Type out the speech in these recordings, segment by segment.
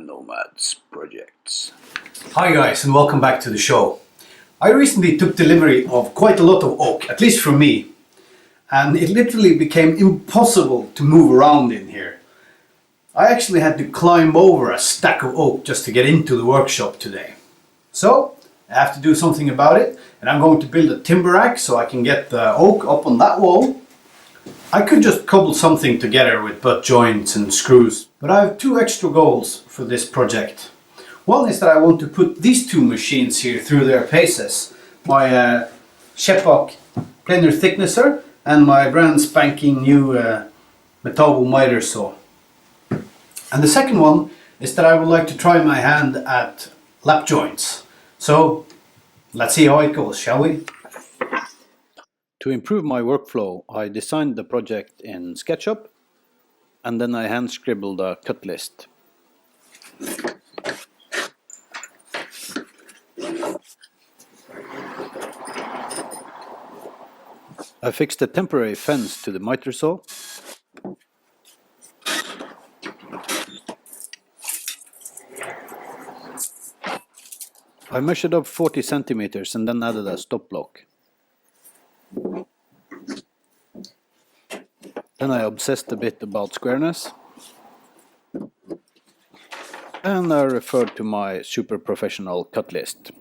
Nomads projects. Hi guys, and welcome back to the show. I recently took delivery of quite a lot of oak, at least for me, and it literally became impossible to move around in here. I actually had to climb over a stack of oak just to get into the workshop today. So I have to do something about it, and I'm going to build a timber rack so I can get the oak up on that wall. I could just cobble something together with butt joints and screws, but I have two extra goals for this project. One is that I want to put these two machines here through their paces. My Shepak planer thicknesser and my brand spanking new Metabo miter saw. And the second one is that I would like to try my hand at lap joints. So let's see how it goes, shall we? To improve my workflow, I designed the project in SketchUp and then I hand scribbled a cut list. I fixed a temporary fence to the miter saw. I measured up 40 centimeters and then added a stop block. Then I obsessed a bit about squareness. And I referred to my super professional cut list.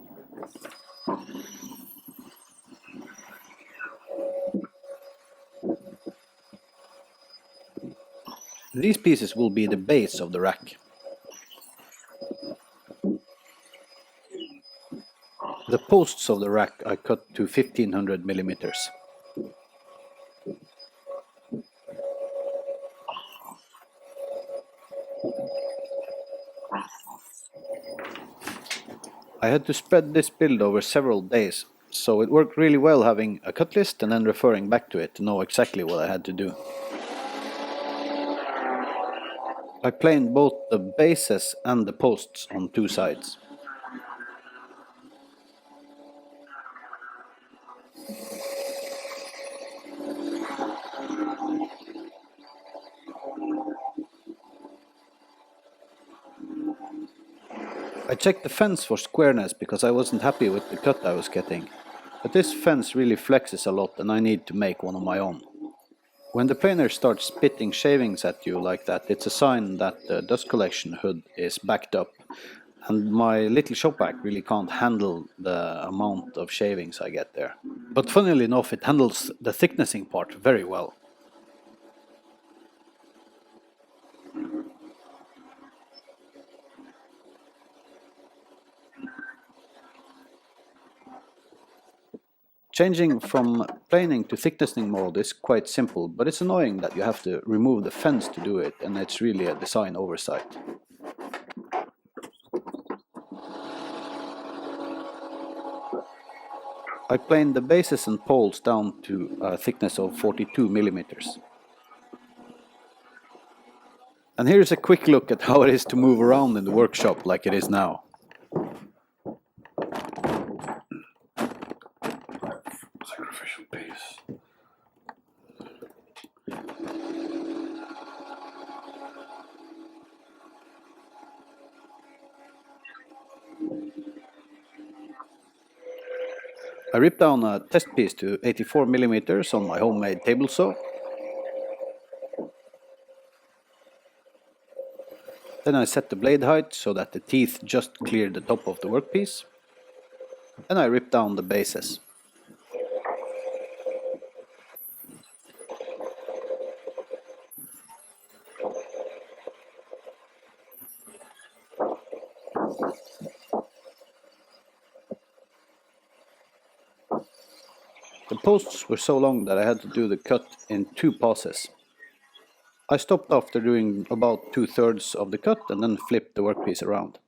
These pieces will be the base of the rack. The posts of the rack I cut to 1500 millimeters. I had to spread this build over several days, so it worked really well having a cut list and then referring back to it to know exactly what I had to do. I planed both the bases and the posts on two sides. I checked the fence for squareness because I wasn't happy with the cut I was getting, but this fence really flexes a lot and I need to make one of my own. When the planer starts spitting shavings at you like that, it's a sign that the dust collection hood is backed up, and my little shop vac really can't handle the amount of shavings I get there. But funnily enough, it handles the thicknessing part very well. Changing from planing to thicknessing mode is quite simple, but it's annoying that you have to remove the fence to do it, and it's really a design oversight. I planed the bases and poles down to a thickness of 42 millimeters. And here's a quick look at how it is to move around in the workshop like it is now. Sacrificial piece. I ripped down a test piece to 84 millimeters on my homemade table saw. Then I set the blade height so that the teeth just cleared the top of the workpiece. Then I ripped down the bases. The posts were so long that I had to do the cut in two passes. I stopped after doing about 2/3 of the cut and then flipped the workpiece around.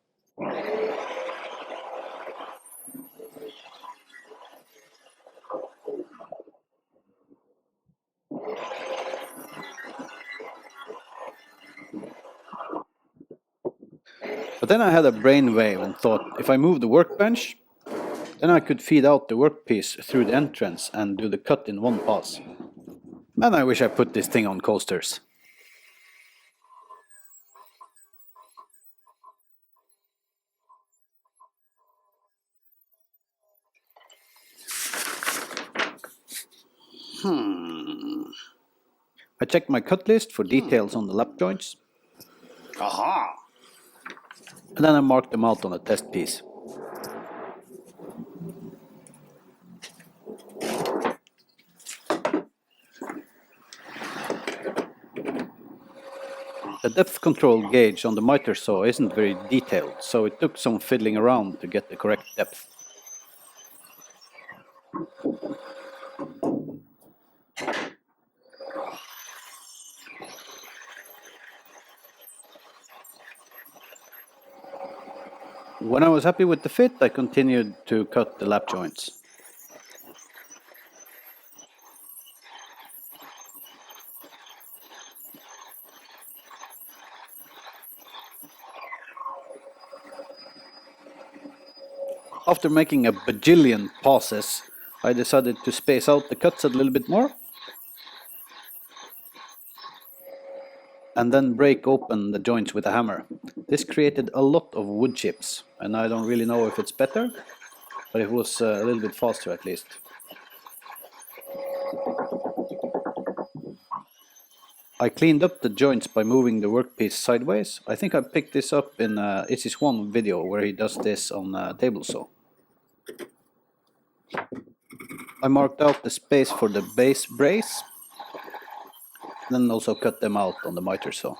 But then I had a brainwave and thought, if I move the workbench, then I could feed out the workpiece through the entrance and do the cut in one pass. Man, I wish I put this thing on coasters. I checked my cut list for details on the lap joints. Aha! And then I marked them out on a test piece. The depth control gauge on the miter saw isn't very detailed, so it took some fiddling around to get the correct depth. When I was happy with the fit, I continued to cut the lap joints. After making a bajillion passes, I decided to space out the cuts a little bit more and then break open the joints with a hammer. This created a lot of wood chips, and I don't really know if it's better, but it was a little bit faster at least. I cleaned up the joints by moving the workpiece sideways. I think I picked this up in It's His One video where he does this on a table saw. I marked out the space for the base brace, then also cut them out on the miter saw.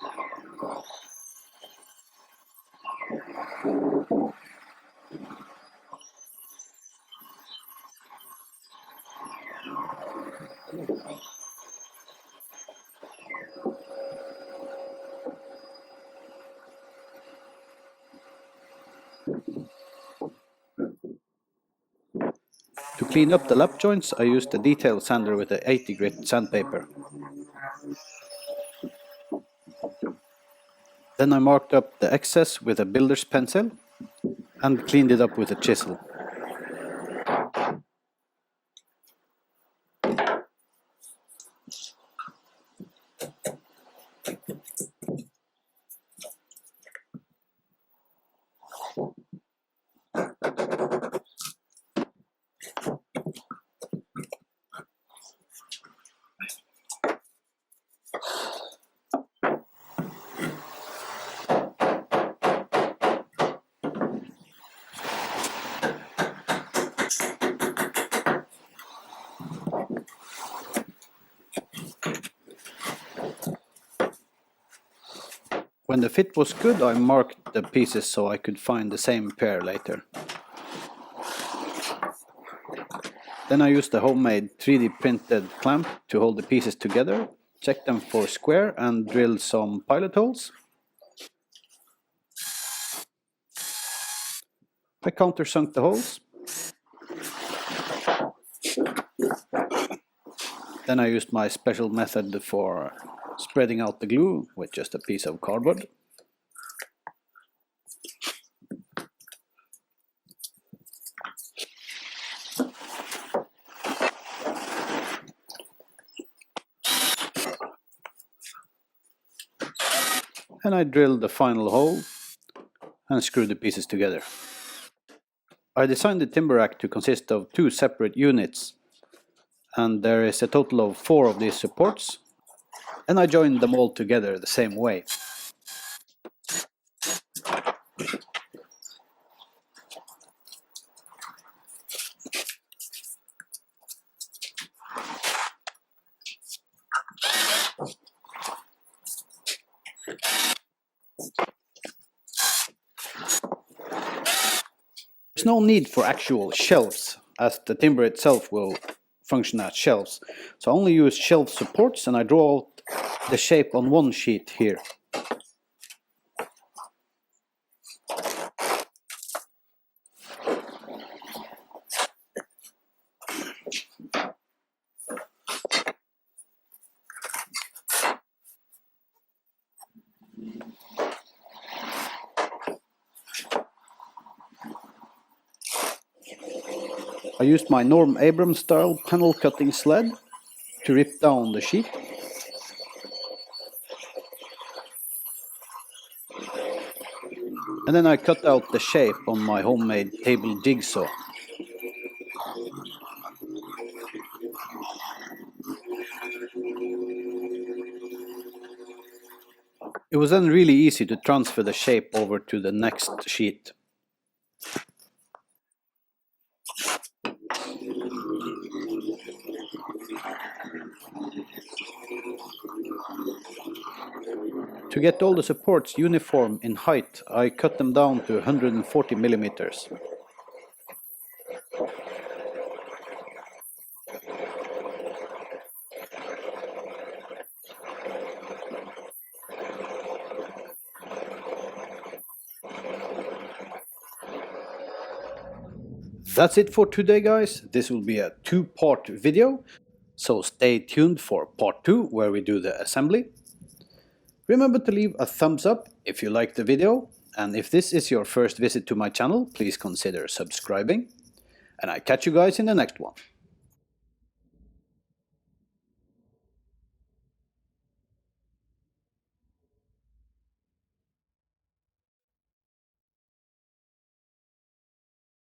To clean up the lap joints, I used a detail sander with a 80 grit sandpaper. Then I marked up the excess with a builder's pencil and cleaned it up with a chisel. When the fit was good, I marked the pieces so I could find the same pair later. Then I used a homemade 3D printed clamp to hold the pieces together, checked them for square and drilled some pilot holes. I countersunk the holes. Then I used my special method for spreading out the glue with just a piece of cardboard. And I drilled the final hole and screwed the pieces together. I designed the timber rack to consist of 2 separate units, and there is a total of 4 of these supports, and I joined them all together the same way. There's no need for actual shelves, as the timber itself will function as shelves. So I only use shelf supports, and I draw out the shape on one sheet here. I used my Norm Abrams style panel cutting sled to rip down the sheet. And then I cut out the shape on my homemade table jigsaw. It was then really easy to transfer the shape over to the next sheet. To get all the supports uniform in height, I cut them down to 140 millimeters. That's it for today, guys. This will be a two-part video, so stay tuned for part 2 where we do the assembly. Remember to leave a thumbs up if you liked the video, and if this is your first visit to my channel, please consider subscribing, and I catch you guys in the next one.